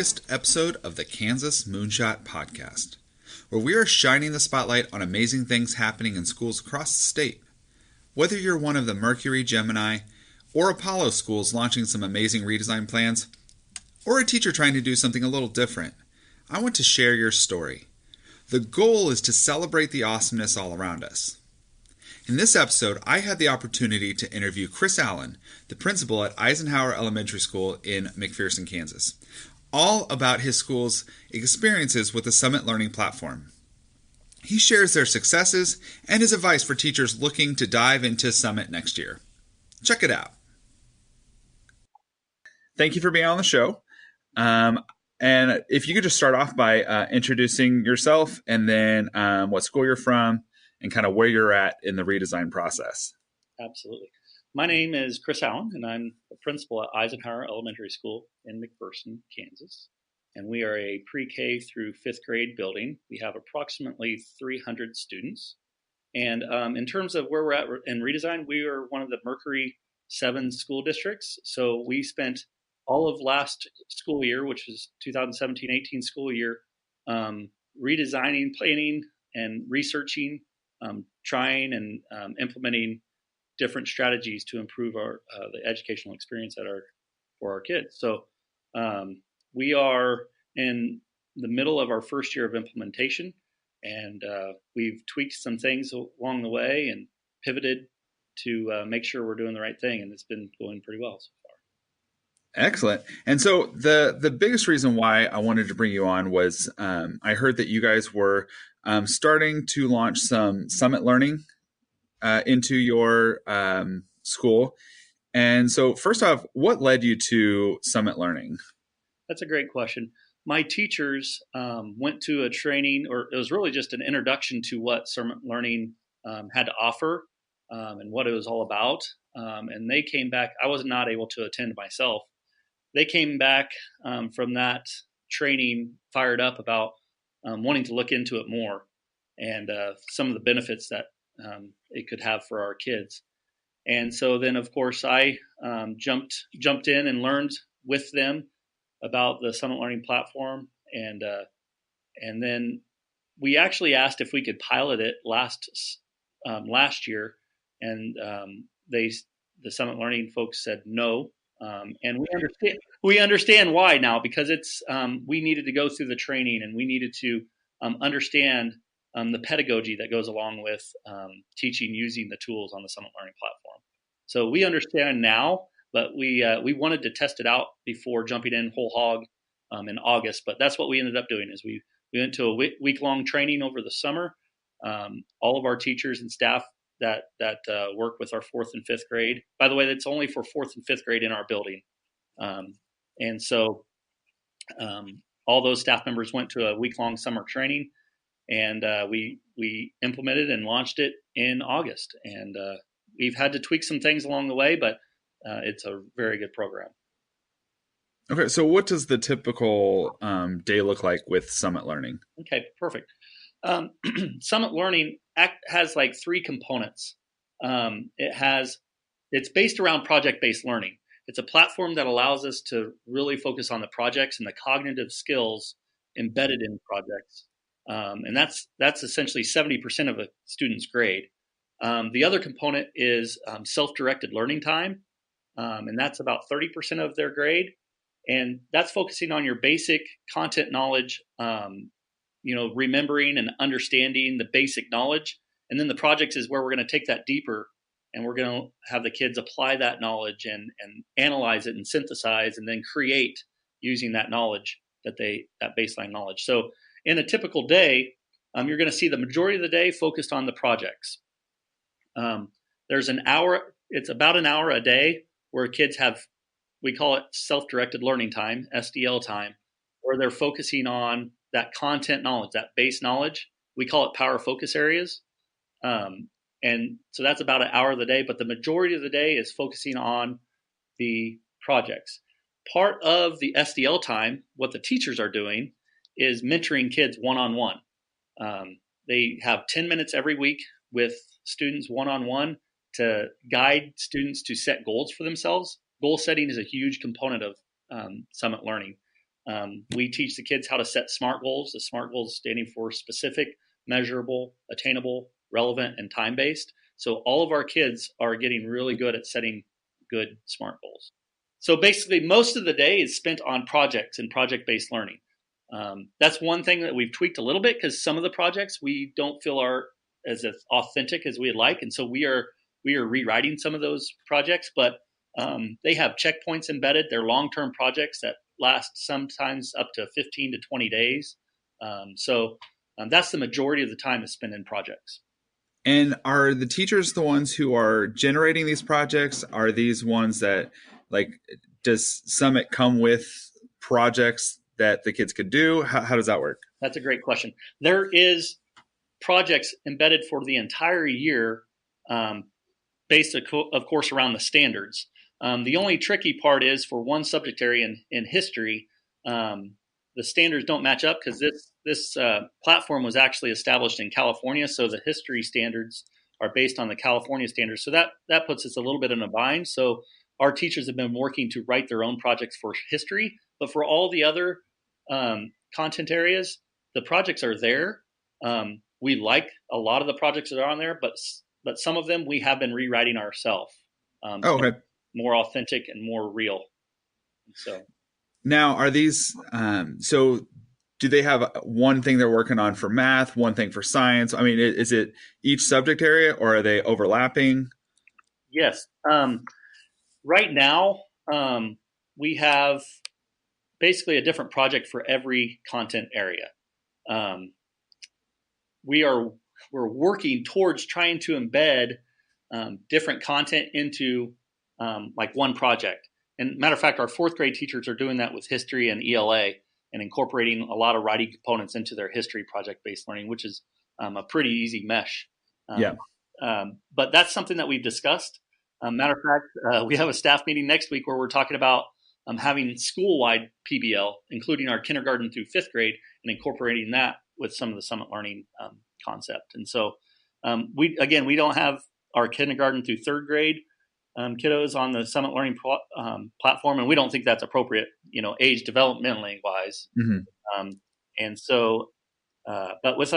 August episode of the Kansas Moonshot Podcast, where we are shining the spotlight on amazing things happening in schools across the state. Whether you're one of the Mercury, Gemini, or Apollo schools launching some amazing redesign plans, or a teacher trying to do something a little different, I want to share your story. The goal is to celebrate the awesomeness all around us. In this episode, I had the opportunity to interview Chris Allen, the principal at Eisenhower Elementary School in Mcpherson, Kansas, all about his school's experiences with the Summit Learning Platform. He shares their successes and his advice for teachers looking to dive into Summit next year. Check it out. Thank you for being on the show. And if you could just start off by introducing yourself and then what school you're from, and kind of where you're at in the redesign process. Absolutely. My name is Chris Allen, and I'm the principal at Eisenhower Elementary School in Mcpherson, Kansas. And we are a pre-K through fifth grade building. We have approximately 300 students. And in terms of where we're at in redesign, we are one of the Mercury 7 school districts. So we spent all of last school year, which is 2017-18 school year, redesigning, planning, and researching, trying and implementing different strategies to improve the educational experience for our kids. So we are in the middle of our first year of implementation, and we've tweaked some things along the way and pivoted to make sure we're doing the right thing, and it's been going pretty well so far. Excellent. And so the biggest reason why I wanted to bring you on was I heard that you guys were starting to launch some Summit Learning into your school. And so first off, what led you to Summit Learning? That's a great question. My teachers went to a training, or it was really just an introduction to what Summit Learning had to offer and what it was all about. And they came back. I was not able to attend myself. They came back from that training fired up about wanting to look into it more and some of the benefits that it could have for our kids. And so then, of course, I jumped in and learned with them about the Summit Learning Platform. And then we actually asked if we could pilot it last year. And the Summit Learning folks said no. And we understand why now, because it's we needed to go through the training and we needed to understand the pedagogy that goes along with teaching using the tools on the Summit Learning Platform. So we understand now, but we wanted to test it out before jumping in whole hog in August. But that's what we ended up doing is we went to a week-long training over the summer. All of our teachers and staff that work with our fourth and fifth grade. By the way, that's only for fourth and fifth grade in our building. And so all those staff members went to a week-long summer training, and we implemented and launched it in August. And we've had to tweak some things along the way, but it's a very good program. Okay, so what does the typical day look like with Summit Learning? Okay, perfect. Summit Learning has like three components. It's based around project-based learning. It's a platform that allows us to really focus on the projects and the cognitive skills embedded in projects. And that's essentially 70% of a student's grade. The other component is self-directed learning time. And that's about 30% of their grade. And that's focusing on your basic content knowledge, remembering and understanding the basic knowledge. And then the projects is where we're going to take that deeper, and we're going to have the kids apply that knowledge and analyze it and synthesize and then create using that knowledge, that baseline knowledge. So in a typical day, you're going to see the majority of the day focused on the projects. There's an hour, it's about an hour a day where kids have, we call it self-directed learning time, SDL time, where they're focusing on that content knowledge, that base knowledge. We call it power focus areas. And so that's about an hour of the day, but the majority of the day is focusing on the projects. Part of the SDL time, what the teachers are doing is mentoring kids one-on-one. They have 10 minutes every week with students one-on-one to guide students to set goals for themselves. Goal setting is a huge component of Summit Learning. We teach the kids how to set SMART goals. The SMART goals standing for specific, measurable, attainable, relevant, and time-based. So all of our kids are getting really good at setting good SMART goals. So basically, most of the day is spent on projects and project-based learning. That's one thing that we've tweaked a little bit, because some of the projects we don't feel are as authentic as we'd like, and so we are rewriting some of those projects. But they have checkpoints embedded. They're long-term projects that last sometimes up to 15 to 20 days. So that's the majority of the time is spent in projects. And are the teachers the ones who are generating these projects? Are these ones that, like, does Summit come with projects that the kids could do? How does that work? That's a great question. There is projects embedded for the entire year, based, of course, around the standards. The only tricky part is for one subject area in history, the standards don't match up, because this platform was actually established in California, so the history standards are based on the California standards. So that puts us a little bit in a bind. So our teachers have been working to write their own projects for history, but for all the other content areas, the projects are there. We like a lot of the projects that are on there, but some of them we have been rewriting ourselves. Okay. More authentic and more real. So now, are these so do they have one thing they're working on for math, one thing for science? I mean, is it each subject area, or are they overlapping? Yes. Right now, we have basically a different project for every content area. We're working towards trying to embed different content into like one project. And matter of fact, our fourth grade teachers are doing that with history and ELA, and incorporating a lot of writing components into their history project-based learning, which is a pretty easy mesh. But that's something that we've discussed. Matter of fact, we have a staff meeting next week where we're talking about having school-wide PBL, including our kindergarten through fifth grade, and incorporating that with some of the Summit Learning concept. And so we don't have our kindergarten through third grade kiddos on the Summit Learning platform, and we don't think that's appropriate, age developmentally wise. Mm-hmm. And so, but with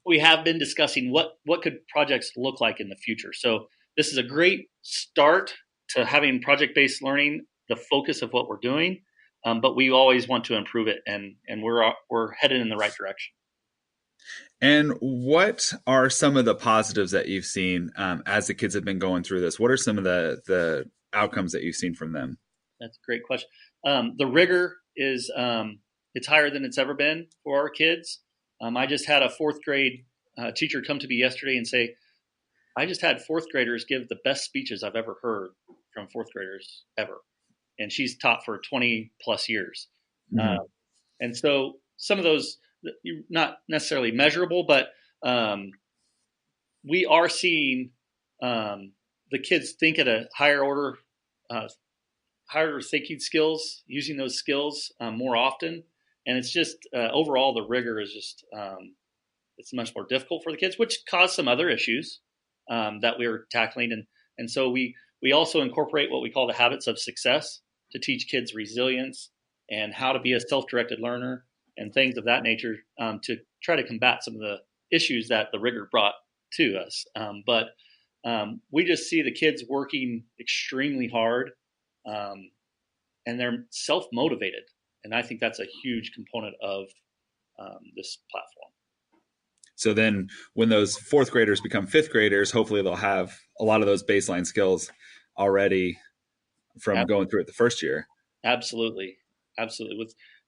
we have been discussing what could projects look like in the future. So this is a great start to having project-based learning the focus of what we're doing, but we always want to improve it, and we're headed in the right direction. And what are some of the positives that you've seen as the kids have been going through this? What are some of the outcomes that you've seen from them? That's a great question. The rigor is it's higher than it's ever been for our kids. I just had a fourth grade teacher come to me yesterday and say, I just had fourth graders give the best speeches I've ever heard from fourth graders ever. And she's taught for 20 plus years. Mm-hmm. And so some of those, not necessarily measurable, but we are seeing the kids think at a higher order, higher thinking skills, using those skills more often. And it's just overall the rigor is just it's much more difficult for the kids, which caused some other issues that we were tackling. And so we also incorporate what we call the habits of success to teach kids resilience and how to be a self-directed learner and things of that nature to try to combat some of the issues that the rigor brought to us. But we just see the kids working extremely hard and they're self-motivated. And I think that's a huge component of this platform. So then when those fourth graders become fifth graders, hopefully they'll have a lot of those baseline skills already from going through it the first year. Absolutely.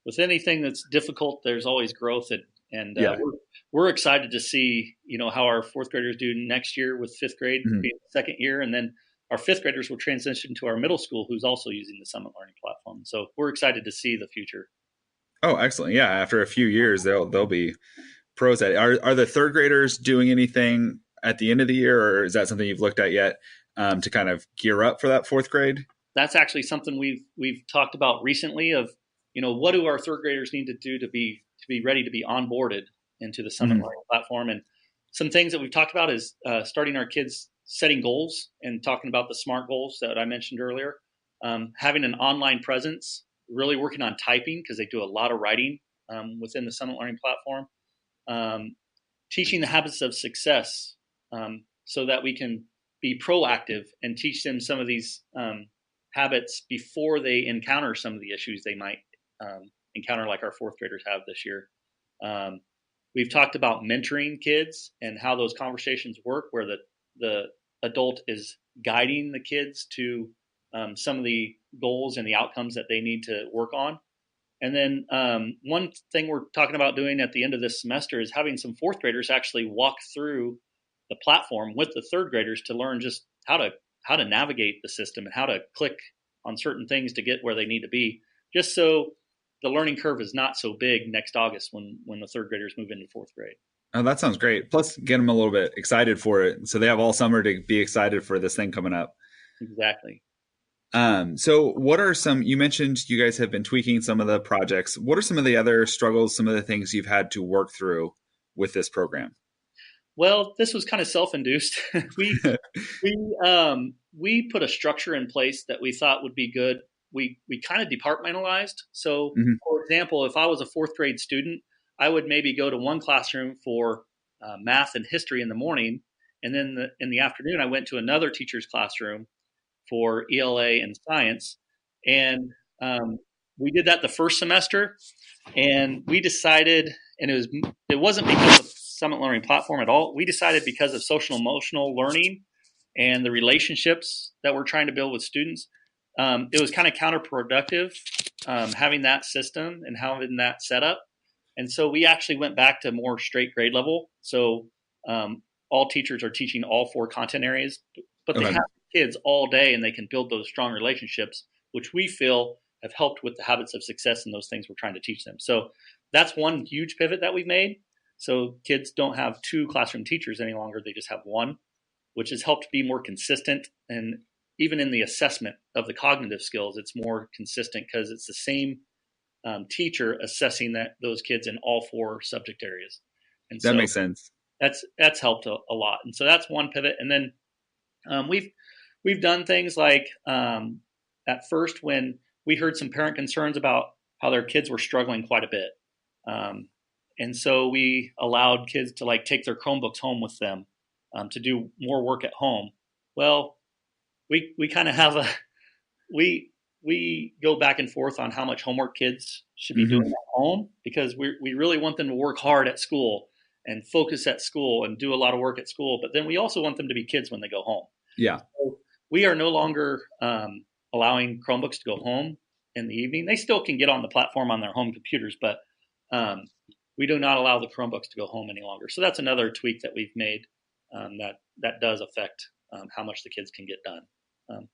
With anything that's difficult, there's always growth. And we're excited to see, how our fourth graders do next year with fifth grade being the second year. And then our fifth graders will transition to our middle school, who's also using the Summit Learning platform. So we're excited to see the future. Oh, excellent. Yeah. After a few years, they'll be pros at it. Are the third graders doing anything at the end of the year, or is that something you've looked at yet to kind of gear up for that fourth grade? That's actually something we've talked about recently of, what do our third graders need to do to be ready to be onboarded into the Summit Learning platform? And some things that we've talked about is starting our kids setting goals and talking about the SMART goals that I mentioned earlier, having an online presence really working on typing because they do a lot of writing within the Summit Learning platform. Teaching the habits of success so that we can be proactive and teach them some of these habits before they encounter some of the issues they might encounter, like our fourth graders have this year. We've talked about mentoring kids and how those conversations work, where the adult is guiding the kids to some of the goals and the outcomes that they need to work on. And then one thing we're talking about doing at the end of this semester is having some fourth graders actually walk through the platform with the third graders to learn just how to navigate the system and how to click on certain things to get where they need to be, just so the learning curve is not so big next August when the third graders move into fourth grade. Oh, that sounds great. Plus, get them a little bit excited for it, so they have all summer to be excited for this thing coming up. Exactly. So what are some, you mentioned you guys have been tweaking some of the projects. What are some of the other struggles, some of the things you've had to work through with this program? Well, this was kind of self-induced. we put a structure in place that we thought would be good. We kind of departmentalized. So, for example, if I was a fourth grade student, I would maybe go to one classroom for math and history in the morning, and then in the afternoon, I went to another teacher's classroom for ELA and science. And we did that the first semester, and we decided, and it wasn't because of Summit Learning platform at all. We decided because of social emotional learning and the relationships that we're trying to build with students, it was kind of counterproductive having that system and having that setup. And so we actually went back to more straight grade level. So all teachers are teaching all 4 content areas, but they have kids all day and they can build those strong relationships, which we feel have helped with the habits of success and those things we're trying to teach them. So that's one huge pivot that we've made. So kids don't have 2 classroom teachers any longer. They just have 1, which has helped be more consistent. And even in the assessment of the cognitive skills, it's more consistent because it's the same teacher assessing those kids in all 4 subject areas. And that makes sense. That's helped a lot. And so that's one pivot. And then we've done things like at first when we heard some parent concerns about how their kids were struggling quite a bit. And so we allowed kids to take their Chromebooks home with them to do more work at home. Well, we kind of have we go back and forth on how much homework kids should be doing at home, because we really want them to work hard at school and focus at school and do a lot of work at school. But then we also want them to be kids when they go home. Yeah. So we are no longer allowing Chromebooks to go home in the evening. They still can get on the platform on their home computers, but we do not allow the Chromebooks to go home any longer. So that's another tweak that we've made that does affect how much the kids can get done.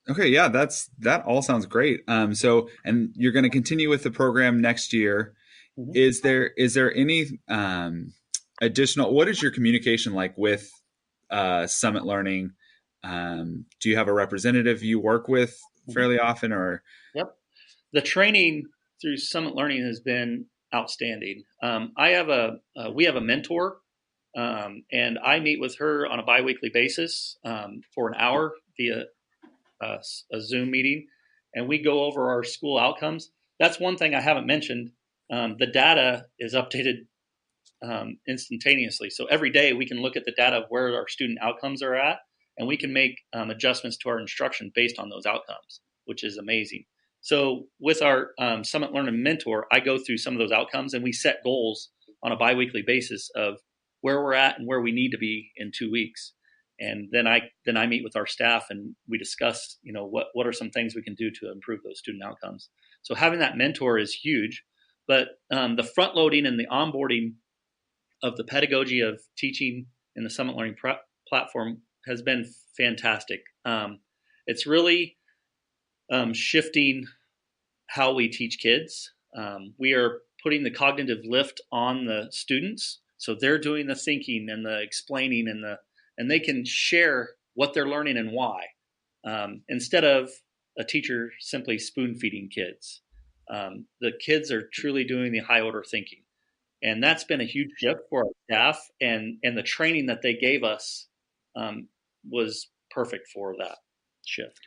Okay, yeah, that all sounds great. So, and you're going to continue with the program next year. Is there any additional? What is your communication like with Summit Learning? Do you have a representative you work with fairly often, or? Yep, the training through Summit Learning has been outstanding. We have a mentor, and I meet with her on a biweekly basis for an hour via a Zoom meeting, and we go over our school outcomes. That's one thing I haven't mentioned. The data is updated instantaneously. So every day we can look at the data of where our student outcomes are at, and we can make adjustments to our instruction based on those outcomes, which is amazing. So with our Summit Learning mentor, I go through some of those outcomes, and we set goals on a biweekly basis of where we're at and where we need to be in 2 weeks. And then I meet with our staff and we discuss, what are some things we can do to improve those student outcomes. So having that mentor is huge, but the front loading and the onboarding of the pedagogy of teaching in the Summit Learning platform has been fantastic. It's really shifting how we teach kids. We are putting the cognitive lift on the students, so they're doing the thinking and the explaining and they can share what they're learning and why, instead of a teacher simply spoon feeding kids. The kids are truly doing the high order thinking. And that's been a huge shift for our staff, and the training that they gave us was perfect for that shift.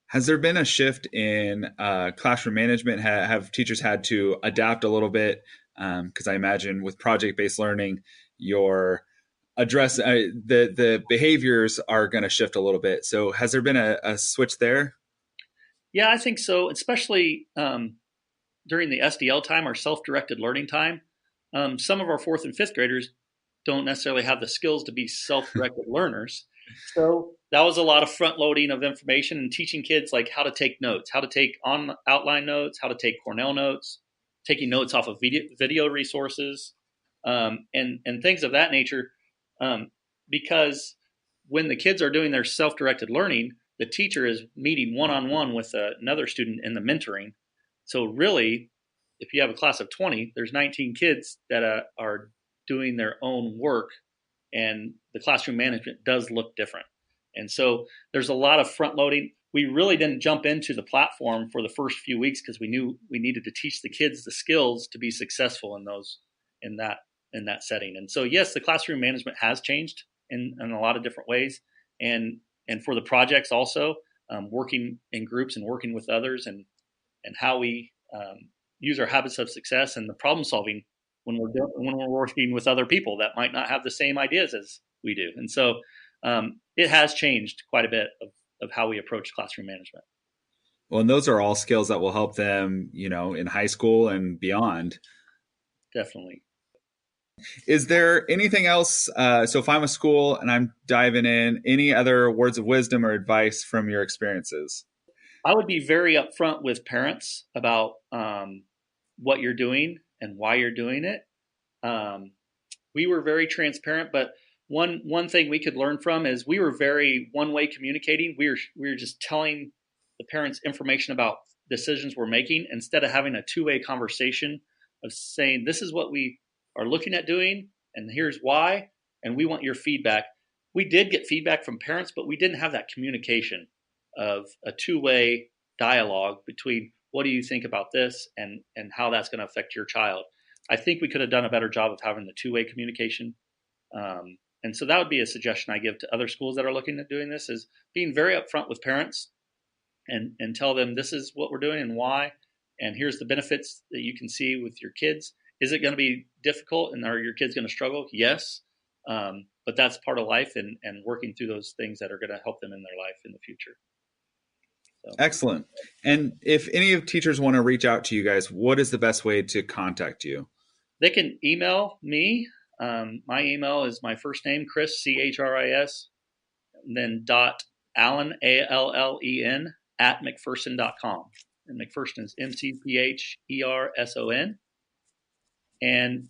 Has there been a shift in classroom management? Have teachers had to adapt a little bit? Because I imagine with project-based learning, your the behaviors are going to shift a little bit. So has there been a switch there? Yeah, I think so, especially during the SDL time, our self-directed learning time. Some of our fourth and fifth graders don't necessarily have the skills to be self-directed learners. So that was a lot of front loading of information and teaching kids like how to take notes, how to take on outline notes, how to take Cornell notes, taking notes off of video resources, and things of that nature. Because when the kids are doing their self-directed learning, the teacher is meeting one-on-one with another student in the mentoring. So really, if you have a class of 20, there's 19 kids that are doing their own work, and the classroom management does look different. And so there's a lot of front loading. We really didn't jump into the platform for the first few weeks because we knew we needed to teach the kids the skills to be successful in that setting. And so yes, the classroom management has changed in a lot of different ways, and for the projects also, working in groups and working with others, and how we use our habits of success and the problem solving when we're working with other people that might not have the same ideas as we do. And so it has changed quite a bit of how we approach classroom management. Well, and those are all skills that will help them, in high school and beyond. Definitely. Is there anything else? So if I'm a school and I'm diving in, any other words of wisdom or advice from your experiences? I would be very upfront with parents about what you're doing and why you're doing it. We were very transparent, but one thing we could learn from is we were very one-way communicating. We were just telling the parents information about decisions we're making instead of having a two-way conversation of saying, this is what we are looking at doing, and here's why, and we want your feedback. We did get feedback from parents, but we didn't have that communication of a two-way dialogue between what do you think about this and how that's going to affect your child. I think we could have done a better job of having the two-way communication. And so that would be a suggestion I give to other schools that are looking at doing this, is being very upfront with parents and tell them this is what we're doing and why, and here's the benefits that you can see with your kids. Is it going to be difficult, and are your kids going to struggle? Yes. But that's part of life, and working through those things that are going to help them in their life in the future. So. Excellent. And if any of teachers want to reach out to you guys, what is the best way to contact you? They can email me. My email is my first name, Chris, CHRIS, and then .allen, ALLEN, at Mcpherson.com. And Mcpherson is MCPHERSON. And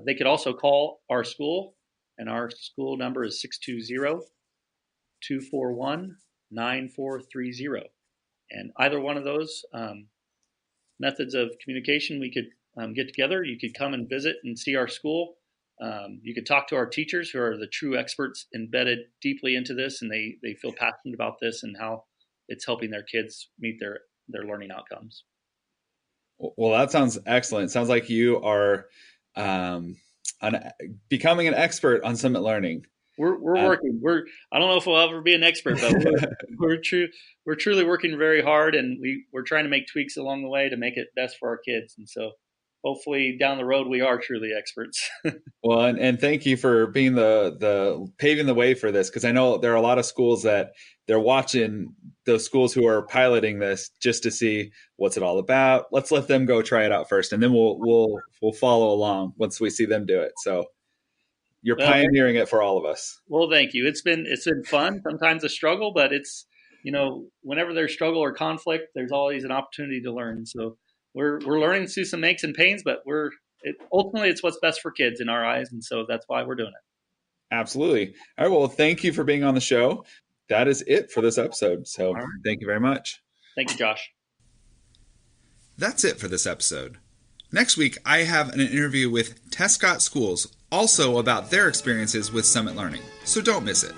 they could also call our school, and our school number is 620-241-9430. And either one of those methods of communication, we could get together. You could come and visit and see our school. You could talk to our teachers, who are the true experts embedded deeply into this, and they feel passionate about this and how it's helping their kids meet their learning outcomes. Well, that sounds excellent. It sounds like you are becoming an expert on Summit Learning. We're working. I don't know if we'll ever be an expert, but we're truly working very hard, and we're trying to make tweaks along the way to make it best for our kids. And so hopefully down the road we are truly experts. Well, and thank you for being the paving the way for this, because I know there are a lot of schools that they're watching those schools who are piloting this just to see what's it all about. Let's let them go try it out first, and then we'll follow along once we see them do it. So you're pioneering it for all of us. Well, thank you. It's been fun. Sometimes a struggle, but it's, whenever there's struggle or conflict, there's always an opportunity to learn. So we're learning through some aches and pains, but ultimately it's what's best for kids in our eyes, and so that's why we're doing it. Absolutely. All right. Well, thank you for being on the show. That is it for this episode. So Thank you very much. Thank you, Josh. That's it for this episode. Next week, I have an interview with Tescott Schools, also about their experiences with Summit Learning. So don't miss it.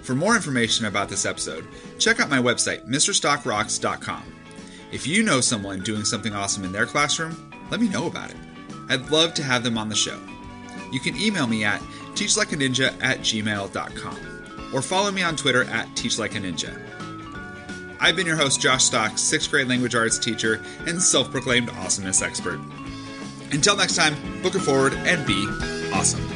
For more information about this episode, check out my website, mrstockrocks.com. If you know someone doing something awesome in their classroom, let me know about it. I'd love to have them on the show. You can email me at teachlikeaninja@gmail.com or follow me on Twitter at teachlikeaninja. I've been your host, Josh Stock, 6th grade language arts teacher and self-proclaimed awesomeness expert. Until next time, book it forward and be awesome.